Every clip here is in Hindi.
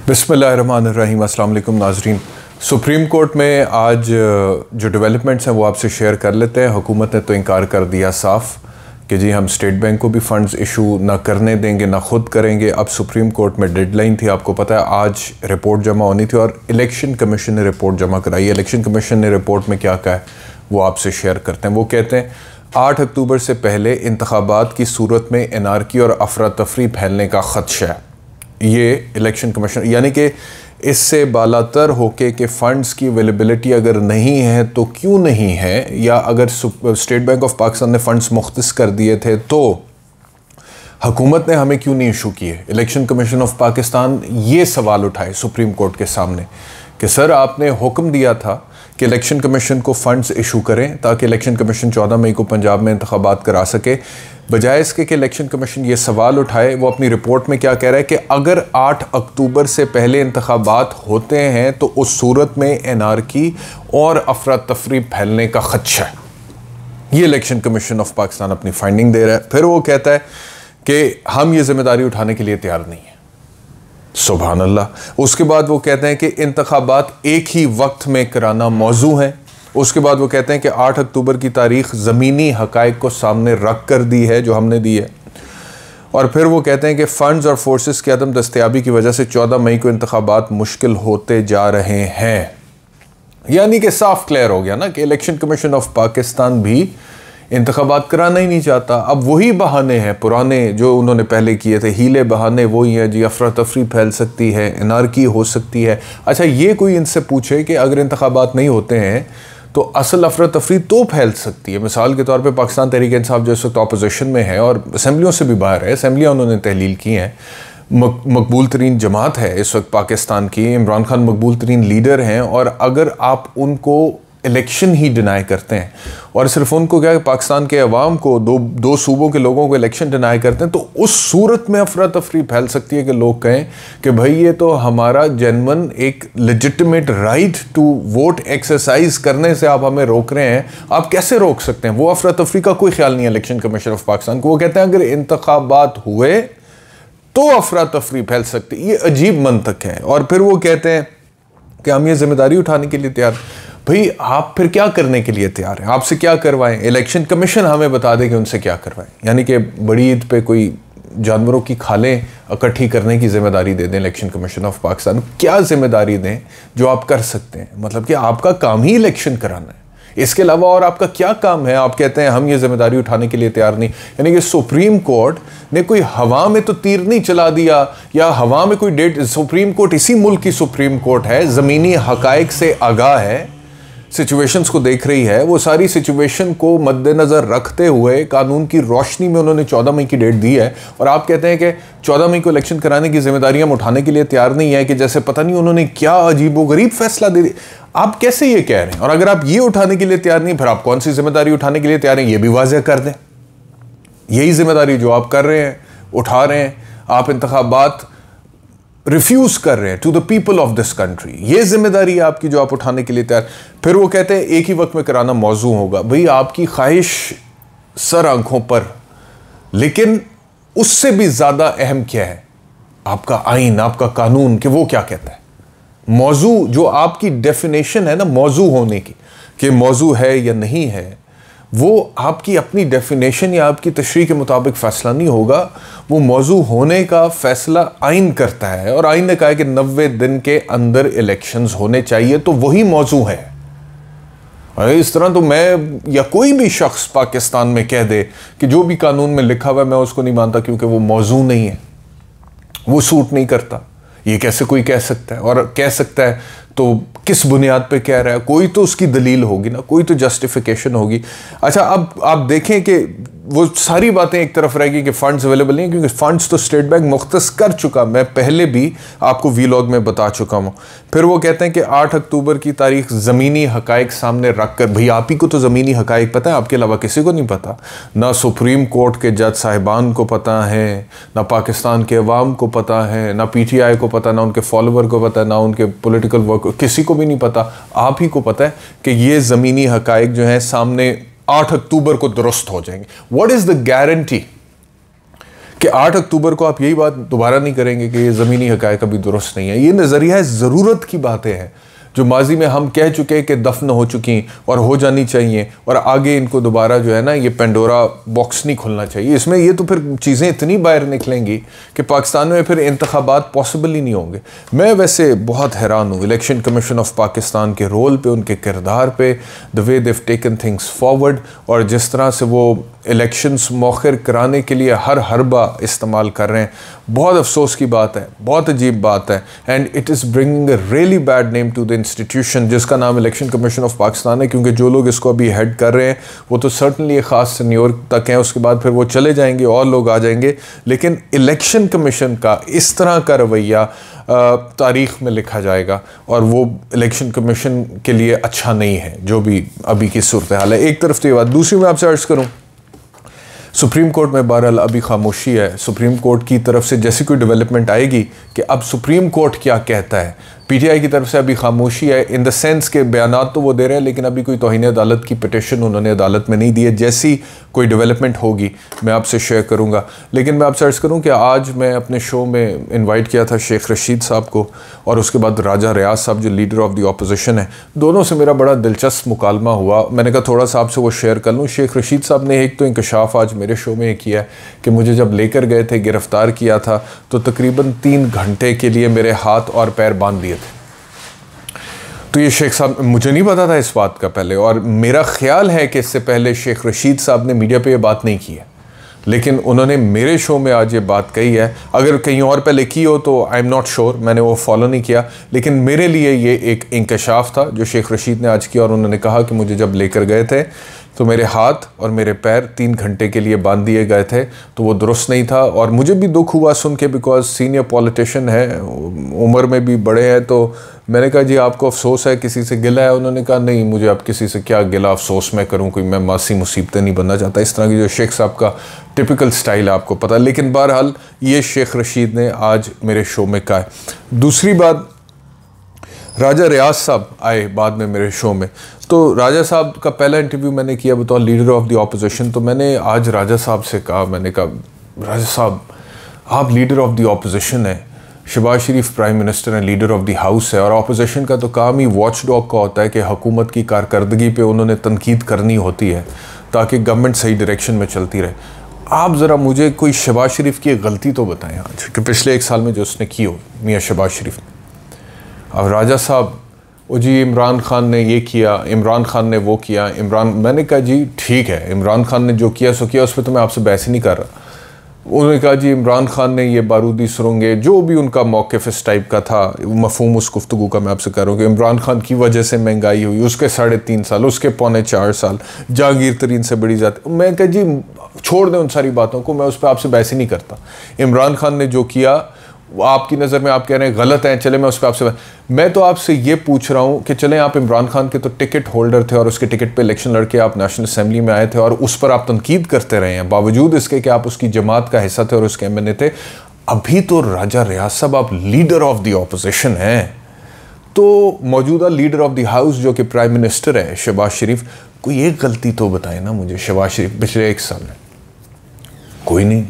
बिस्मिल्लाहिर्रहमानिर्रहीम। अस्सलाम वालेकुम नाज़रीन। सुप्रीम कोर्ट में आज जो डेवलपमेंट्स हैं वो आपसे शेयर कर लेते हैं। हुकूमत ने तो इनकार कर दिया साफ़ कि जी हम स्टेट बैंक को भी फ़ंड्स इशू ना करने देंगे ना ख़ुद करेंगे। अब सुप्रीम कोर्ट में डेडलाइन थी, आपको पता है आज रिपोर्ट जमा होनी थी और इलेक्शन कमीशन ने रिपोर्ट जमा कराई। इलेक्शन कमीशन ने रिपोर्ट में क्या कहा है वो आपसे शेयर करते हैं। वो कहते हैं 8 अक्टूबर से पहले इंतखाबात की सूरत में एनार्की और अफरा तफरी फैलने का ख़दशा है। ये इलेक्शन कमीशन यानी कि इससे बालातर होके कि फ़ंड्स की अवेलेबिलिटी अगर नहीं है तो क्यों नहीं है, या अगर स्टेट बैंक ऑफ पाकिस्तान ने फ़ंड्स मुख्तस कर दिए थे तो हुकूमत ने हमें क्यों नहीं इशू किए। इलेक्शन कमीशन ऑफ पाकिस्तान ये सवाल उठाए सुप्रीम कोर्ट के सामने कि सर आपने हुक्म दिया था कि इलेक्शन कमीशन को फ़ंड्स इशू करें ताकि इलेक्शन कमीशन 14 मई को पंजाब में इंतखाबात करा सके। बजाय इसके कि इलेक्शन कमीशन ये सवाल उठाए, वो अपनी रिपोर्ट में क्या कह रहा है कि अगर 8 अक्टूबर से पहले इंतखाबात होते हैं तो उस सूरत में एनार्की और अफरा तफरी फैलने का खदशा है। ये इलेक्शन कमीशन ऑफ पाकिस्तान अपनी फाइंडिंग दे रहा है। फिर वो कहता है कि हम ये जिम्मेदारी उठाने के लिए तैयार नहीं है। सुभान अल्लाह। उसके बाद वो कहते हैं कि इंतखाबात एक ही वक्त में कराना मौजू है। उसके बाद वो कहते हैं कि 8 अक्टूबर की तारीख ज़मीनी हक़ाइक़ को सामने रख कर दी है जो हमने दी है। और फिर वो कहते हैं कि फ़ंड्स और फोर्सेस की अदम दस्तयाबी की वजह से 14 मई को इंतखाबात मुश्किल होते जा रहे हैं। यानी कि साफ क्लियर हो गया ना कि इलेक्शन कमीशन ऑफ पाकिस्तान भी इंतखाबात कराना ही नहीं चाहता। अब वही बहाने हैं पुराने जो उन्होंने पहले किए थे, हीले बहाने वही हैं जी। अफरा तफरी फैल सकती है, एनार्की हो सकती है। अच्छा, ये कोई इनसे पूछे कि अगर इंतखाबात नहीं होते हैं तो असल अफरा तफरी तो फैल सकती है। मिसाल के तौर पे पाकिस्तान तहरीक इंसाफ जो इस वक्त अपोजिशन में है और असम्बलियों से भी बाहर है, असम्बलियाँ उन्होंने तहलील की हैं, मकबूल तरीन जमात है इस वक्त पाकिस्तान की, इमरान खान मकबूल तरीन लीडर हैं। और अगर आप उनको इलेक्शन ही डिनाई करते हैं और सिर्फ उनको क्या पाकिस्तान के अवाम को दो सूबों के लोगों को इलेक्शन डिनाई करते हैं तो उस सूरत में अफरा तफरी फैल सकती है कि लोग कहें कि भाई ये तो हमारा जेन्युइन एक legitimate right to vote exercise करने से आप हमें रोक रहे हैं, आप कैसे रोक सकते हैं। वो अफरा तफरी का कोई ख्याल नहीं है इलेक्शन कमीशन ऑफ पाकिस्तान को। वो कहते हैं अगर इंतखाबात हुए तो अफरा तफरी फैल सकती है। ये अजीब मंतक है। और फिर वो कहते हैं कि हम ये जिम्मेदारी उठाने के लिए तैयार। भाई आप फिर क्या करने के लिए तैयार हैं? आपसे क्या करवाएं? इलेक्शन कमीशन हमें बता दें कि उनसे क्या करवाएं। यानी कि बड़ी ईद पे कोई जानवरों की खालें इकट्ठी करने की जिम्मेदारी दे दें इलेक्शन कमीशन ऑफ पाकिस्तान। क्या जिम्मेदारी दें जो आप कर सकते हैं? मतलब कि आपका काम ही इलेक्शन कराना है, इसके अलावा और आपका क्या काम है? आप कहते हैं हम ये जिम्मेदारी उठाने के लिए तैयार नहीं। यानी कि सुप्रीम कोर्ट ने कोई हवा में तो तीर नहीं चला दिया या हवा में कोई डेट। सुप्रीम कोर्ट इसी मुल्क की सुप्रीम कोर्ट है, ज़मीनी हक़ाइक़ से आगाह है, सिचुएशंस को देख रही है। वो सारी सिचुएशन को मद्देनज़र रखते हुए कानून की रोशनी में उन्होंने 14 मई की डेट दी है। और आप कहते हैं कि 14 मई को इलेक्शन कराने की जिम्मेदारी हम उठाने के लिए तैयार नहीं है, कि जैसे पता नहीं उन्होंने क्या अजीबोगरीब फैसला दे दिया। आप कैसे ये कह रहे हैं? और अगर आप ये उठाने के लिए तैयार नहीं, फिर आप कौन सी जिम्मेदारी उठाने के लिए तैयार हैं ये भी वाज़ेह कर दें। यही जिम्मेदारी जो आप कर रहे हैं, उठा रहे हैं, आप इंतखाबात रिफ्यूज कर रहे हैं to the people of this country, ये जिम्मेदारी है आपकी जो आप उठाने के लिए तैयार। फिर वो कहते हैं एक ही वक्त में कराना मौजू होगा। भाई आपकी ख्वाहिश सर आंखों पर, लेकिन उससे भी ज्यादा अहम क्या है? आपका आइन, आपका कानून, कि वो क्या कहता है। मौजू जो आपकी डेफिनेशन है ना मौजू होने की, कि मौजू है या नहीं है, वो आपकी अपनी डेफिनेशन या आपकी तशरीह के मुताबिक फ़ैसला नहीं होगा। वो मौजू होने का फ़ैसला आइन करता है और आइन ने कहा है कि 90 दिन के अंदर इलेक्शंस होने चाहिए, तो वही मौजू है। इस तरह तो मैं या कोई भी शख्स पाकिस्तान में कह दे कि जो भी कानून में लिखा हुआ है मैं उसको नहीं मानता क्योंकि वो मौजू नहीं है, वो सूट नहीं करता, ये कैसे कोई कह सकता है? और कह सकता है तो किस बुनियाद पे कह रहा है? कोई तो उसकी दलील होगी ना, कोई तो जस्टिफिकेशन होगी। अच्छा, अब आप देखें कि वो सारी बातें एक तरफ रहेगी कि फ़ंड्स अवेलेबल नहीं, क्योंकि फ़ंड्स तो स्टेट बैंक मुख्तस कर चुका, मैं पहले भी आपको वीलॉग में बता चुका हूँ। फिर वो कहते हैं कि 8 अक्टूबर की तारीख ज़मीनी हक़ाइक़ सामने रख कर, भाई आप ही को तो ज़मीनी हक़ाइक़ पता है, आपके अलावा किसी को नहीं पता। ना सुप्रीम कोर्ट के जज साहिबान को पता है, ना पाकिस्तान के अवाम को पता है, ना PTI को पता, ना उनके फॉलोवर को पता, ना उनके पोलिटिकल वर्क, किसी को भी नहीं पता। आप ही को पता है कि ये ज़मीनी हक़ाइक़ जो हैं सामने 8 अक्टूबर को दुरुस्त हो जाएंगे। व्हाट इज़ द गारंटी कि 8 अक्टूबर को आप यही बात दोबारा नहीं करेंगे कि ये ज़मीनी हक़ाइक़ अभी दुरुस्त नहीं है। ये नज़रिया ज़रूरत की बातें हैं जो माजी में हम कह चुके हैं कि दफन हो चुकी और हो जानी चाहिए, और आगे इनको दोबारा जो है ना ये पेंडोरा बॉक्स नहीं खुलना चाहिए। इसमें ये तो फिर चीज़ें इतनी बाहर निकलेंगी कि पाकिस्तान में फिर इंतखाबात पॉसिबल ही नहीं होंगे। मैं वैसे बहुत हैरान हूँ इलेक्शन कमीशन ऑफ पाकिस्तान के रोल पे, उनके किरदार पे, the way they've taken things forward, और जिस तरह से वो इलेक्शंस मौखर कराने के लिए हर हरबा इस्तेमाल कर रहे हैं। बहुत अफसोस की बात है, बहुत अजीब बात है, and it is bringing a really bad name to the institution जिसका नाम इलेक्शन कमीशन ऑफ पाकिस्तान है, क्योंकि जो लोग इसको अभी हेड कर रहे हैं वो तो सर्टनली एक ख़ास टेन्योर तक हैं, उसके बाद फिर वो चले जाएंगे और लोग आ जाएंगे। लेकिन इलेक्शन कमीशन का इस तरह का रवैया तारीख़ में लिखा जाएगा, और वो इलेक्शन कमीशन के लिए अच्छा नहीं है जो भी अभी की सूरत हाल है। एक तरफ तो ये बात, दूसरी मैं आपसे अर्ज़ करूँ, सुप्रीम कोर्ट में बहरहाल अभी खामोशी है। सुप्रीम कोर्ट की तरफ से जैसी कोई डेवलपमेंट आएगी कि अब सुप्रीम कोर्ट क्या कहता है, पीटीआई की तरफ से अभी खामोशी है, इन द सेंस के बयानात तो वो दे रहे हैं लेकिन अभी कोई तौहीन अदालत की पिटिशन उन्होंने अदालत में नहीं दी है। जैसी कोई डेवलपमेंट होगी मैं आपसे शेयर करूंगा। लेकिन मैं आपसे अर्ज़ करूं कि आज मैं अपने शो में इनवाइट किया था शेख रशीद साहब को, और उसके बाद राजा रियाज साहब जो लीडर ऑफ द ऑपोजिशन है, दोनों से मेरा बड़ा दिलचस्प मुकालमा हुआ। मैंने कहा थोड़ा सा आपसे वो शेयर कर लूँ। शेख रशीद साहब ने एक तो इंकशाफ आज मेरे शो में किया है कि मुझे जब लेकर गए थे, गिरफ़्तार किया था, तो तकरीबन 3 घंटे के लिए मेरे हाथ और पैर बांध दिए थे। तो ये शेख साहब, मुझे नहीं पता था इस बात का पहले, और मेरा ख्याल है कि इससे पहले शेख रशीद साहब ने मीडिया पे ये बात नहीं की है, लेकिन उन्होंने मेरे शो में आज ये बात कही है। अगर कहीं और पहले की हो तो आई एम नॉट श्योर, मैंने वो फॉलो नहीं किया, लेकिन मेरे लिए ये एक इंकशाफ था जो शेख रशीद ने आज किया। और उन्होंने कहा कि मुझे जब लेकर गए थे तो मेरे हाथ और मेरे पैर 3 घंटे के लिए बांध दिए गए थे, तो वो दुरुस्त नहीं था। और मुझे भी दुख हुआ सुन के, बिकॉज सीनियर पॉलिटिशियन है, उम्र में भी बड़े हैं। तो मैंने कहा जी आपको अफसोस है, किसी से गिला है? उन्होंने कहा नहीं, मुझे अब किसी से क्या गिला अफसोस मैं करूं, कोई मैं मासी मुसीबतें नहीं बनना चाहता। इस तरह की जो शेख साहब का टिपिकल स्टाइल है आपको पता है। लेकिन बहरहाल ये शेख रशीद ने आज मेरे शो में कहा है। दूसरी बात, राजा रियाज साहब आए बाद में मेरे शो में, तो राजा साहब का पहला इंटरव्यू मैंने किया बतौर लीडर ऑफ द ऑपोजिशन। तो मैंने आज राजा साहब से कहा, मैंने कहा राजा साहब आप लीडर ऑफ द ऑपोजिशन हैं, शहबाज शरीफ प्राइम मिनिस्टर हैं, लीडर ऑफ द हाउस है, और ऑपोजिशन का तो काम ही वॉच डॉग का होता है कि हुकूमत की कारकर्दगी पे उन्होंने तनकीद करनी होती है ताकि गवर्नमेंट सही डायरेक्शन में चलती रहे। आप ज़रा मुझे कोई शहबाज शरीफ की एक गलती तो बताएं आज कि पिछले 1 साल में जो उसने की हो, मियाँ शहबाज शरीफ ने। अब राजा साहब, ओ जी इमरान खान ने ये किया, इमरान खान ने वो किया, मैंने कहा जी ठीक है, इमरान खान ने जो किया सो किया, उस पर तो मैं आपसे बहस ही नहीं कर रहा। उन्होंने कहा जी इमरान खान ने ये बारूदी सुरंगें, जो भी उनका मौक़िफ़ इस टाइप का था, मफ़हूम उस गुफ्तगू का मैं आपसे कर रहा हूँ कि इमरान खान की वजह से महंगाई हुई, उसके 3.5 साल, उसके 4.25 साल, जहांगीर तरीन से बड़ी जाती। मैं कहा जी छोड़ दें उन सारी बातों को, मैं उस पर आपसे बहस ही नहीं करता। इमरान खान ने जो किया आपकी नज़र में आप कह रहे हैं गलत है, चले मैं उस पर आपसे, मैं तो आपसे ये पूछ रहा हूँ कि चलें आप इमरान खान के तो टिकट होल्डर थे और उसके टिकट पे इलेक्शन लड़के आप नेशनल असेंबली में आए थे और उस पर आप तनकीद करते रहे हैं, बावजूद इसके कि आप उसकी जमात का हिस्सा थे और उसके एमएनए थे। अभी तो राजा रियाज साहब आप लीडर ऑफ द ऑपोजिशन हैं, तो मौजूदा लीडर ऑफ द हाउस जो कि प्राइम मिनिस्टर है शहबाज शरीफ, कोई एक गलती तो बताए ना मुझे शहबाज शरीफ पिछले 1 साल में। कोई नहीं।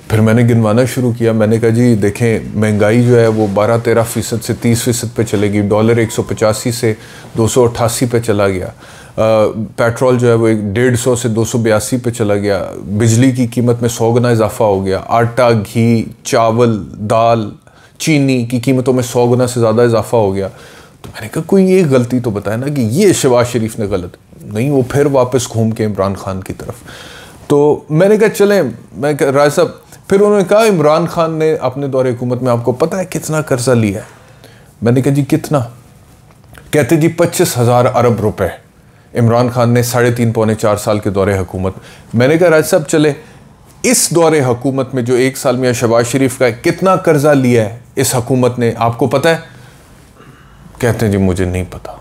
फिर मैंने गिनवाना शुरू किया, मैंने कहा जी देखें महंगाई जो है वो 12-13% से 30% पे चलेगी, डॉलर 185 से 288 पे चला गया, पेट्रोल जो है वो 150 से 282 पे चला गया, बिजली की कीमत में 100 गुना इजाफा हो गया, आटा, घी, चावल, दाल, चीनी की कीमतों में 100 गुना से ज़्यादा इजाफा हो गया। तो मैंने कहा कोई ये गलती तो बताया ना कि ये शहबाज शरीफ ने गलत नहीं। वो फिर वापस घूम के इमरान खान की तरफ। तो मैंने कहा चलें, मैं राय साहब, फिर उन्होंने कहा इमरान खान ने अपने दौरे हुकूमत में आपको पता है कितना कर्जा लिया है? मैंने कहा जी कितना? कहते जी 25,000 अरब रुपए इमरान खान ने 3.5-4 साल के दौरे हुकूमत। मैंने कहा राज साहब चले इस दौरे हुकूमत में जो 1 साल में शहबाज शरीफ का कितना कर्जा लिया है इस हुकूमत ने, आपको पता है? कहते हैं जी मुझे नहीं पता।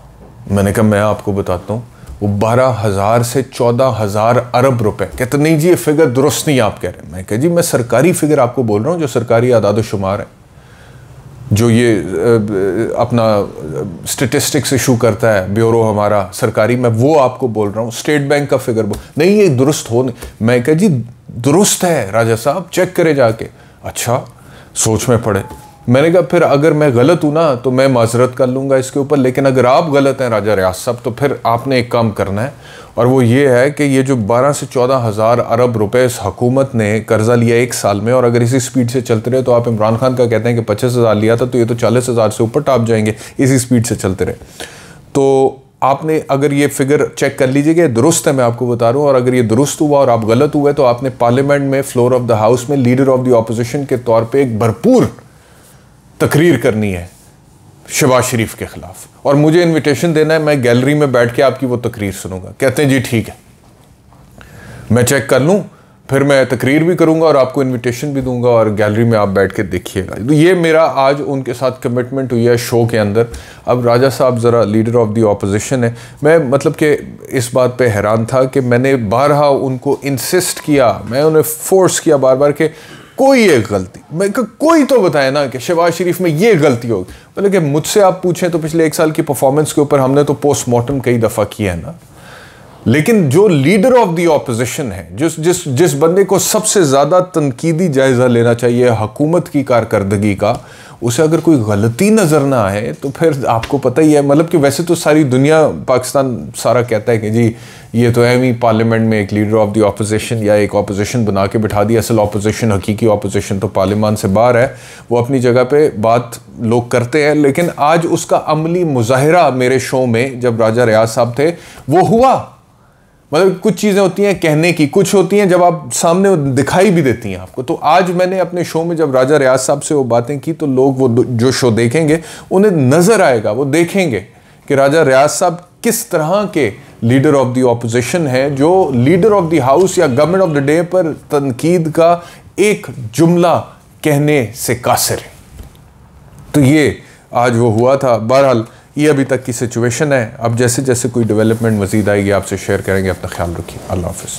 मैंने कहा मैं आपको बताता हूँ, वो 12,000 से 14,000 अरब रुपए। कहते नहीं जी ये फिगर दुरुस्त नहीं आप कह रहे हैं। मैं कहा जी मैं सरकारी फिगर आपको बोल रहा हूँ, जो सरकारी आदाद शुमार है, जो ये अपना स्टेटिस्टिक्स इशू करता है ब्यूरो हमारा सरकारी, मैं वो आपको बोल रहा हूँ। स्टेट बैंक का फिगर नहीं, ये दुरुस्त हो नहीं। मैं कहा जी दुरुस्त है राजा साहब, चेक करे जाके। अच्छा, सोच में पड़े। मैंने कहा फिर अगर मैं गलत हूं ना तो मैं माजरत कर लूंगा इसके ऊपर, लेकिन अगर आप गलत हैं राजा रियाज साहब तो फिर आपने एक काम करना है, और वो ये है कि ये जो 12 से 14 हज़ार अरब रुपए इस हुकूमत ने कर्जा लिया एक साल में, और अगर इसी स्पीड से चलते रहे तो आप इमरान खान का कहते हैं कि 25,000 लिया था तो ये तो 40,000 से ऊपर टाप जाएंगे इसी स्पीड से चलते रहे। तो आपने अगर ये फिगर चेक कर लीजिएगा, दुरुस्त है मैं आपको बता रहा हूँ, और अगर ये दुरुस्त हुआ और आप गलत हुए तो आपने पार्लियामेंट में फ्लोर ऑफ द हाउस में लीडर ऑफ द ऑपोजिशन के तौर पर एक भरपूर तकरीर करनी है शहबाज शरीफ के खिलाफ, और मुझे इनविटेशन देना है, मैं गैलरी में बैठ के आपकी वो तकरीर सुनूंगा। कहते हैं जी ठीक है, मैं चेक कर लूं, फिर मैं तकरीर भी करूंगा और आपको इनविटेशन भी दूंगा और गैलरी में आप बैठ के देखिएगा। तो ये मेरा आज उनके साथ कमिटमेंट हुई है शो के अंदर। अब राजा साहब ज़रा लीडर ऑफ द ऑपोजिशन है, मैं मतलब कि इस बात पे हैरान था कि मैंने बारहा उनको इंसिस्ट किया, मैं उन्हें फोर्स किया बार बार कि कोई एक गलती, मैं कोई तो बताए ना कि शहबाज शरीफ में ये गलती होगी। मतलब कि मुझसे आप पूछें तो पिछले एक साल की परफॉर्मेंस के ऊपर हमने तो पोस्टमार्टम कई दफ़ा किया है ना, लेकिन जो लीडर ऑफ द ऑपोजिशन है, जिस बंदे को सबसे ज़्यादा तनकीदी जायज़ा लेना चाहिए हुकूमत की कारकर्दगी का, उसे अगर कोई गलती नज़र ना आए तो फिर आपको पता ही है, मतलब कि वैसे तो सारी दुनिया पाकिस्तान सारा कहता है कि जी ये तो है ही, पार्लियामेंट में एक लीडर ऑफ द ऑपोजिशन या एक ऑपोजिशन बना के बिठा दी। असल ऑपोजिशन, हकीकी ऑपोजिशन तो पार्लियामान से बाहर है, वो अपनी जगह पे बात लोग करते हैं, लेकिन आज उसका अमली मुजाहिरा मेरे शो में जब राजा रियाज साहब थे वो हुआ। मतलब कुछ चीज़ें होती हैं कहने की, कुछ होती हैं जब आप सामने दिखाई भी देती हैं आपको। तो आज मैंने अपने शो में जब राजा रियाज साहब से वो बातें की तो लोग वो जो शो देखेंगे उन्हें नज़र आएगा, वो देखेंगे कि राजा रियाज साहब किस तरह के लीडर ऑफ द ऑपोजिशन है, जो लीडर ऑफ द हाउस या गवर्नमेंट ऑफ द डे पर तनकीद का एक जुमला कहने से कासिर है। तो ये आज वो हुआ था। बहरहाल ये अभी तक की सिचुएशन है, अब जैसे जैसे कोई डेवलपमेंट मज़ीद आएगी आपसे शेयर करेंगे। अपना ख्याल रखिए, अल्लाह हाफ़िज़।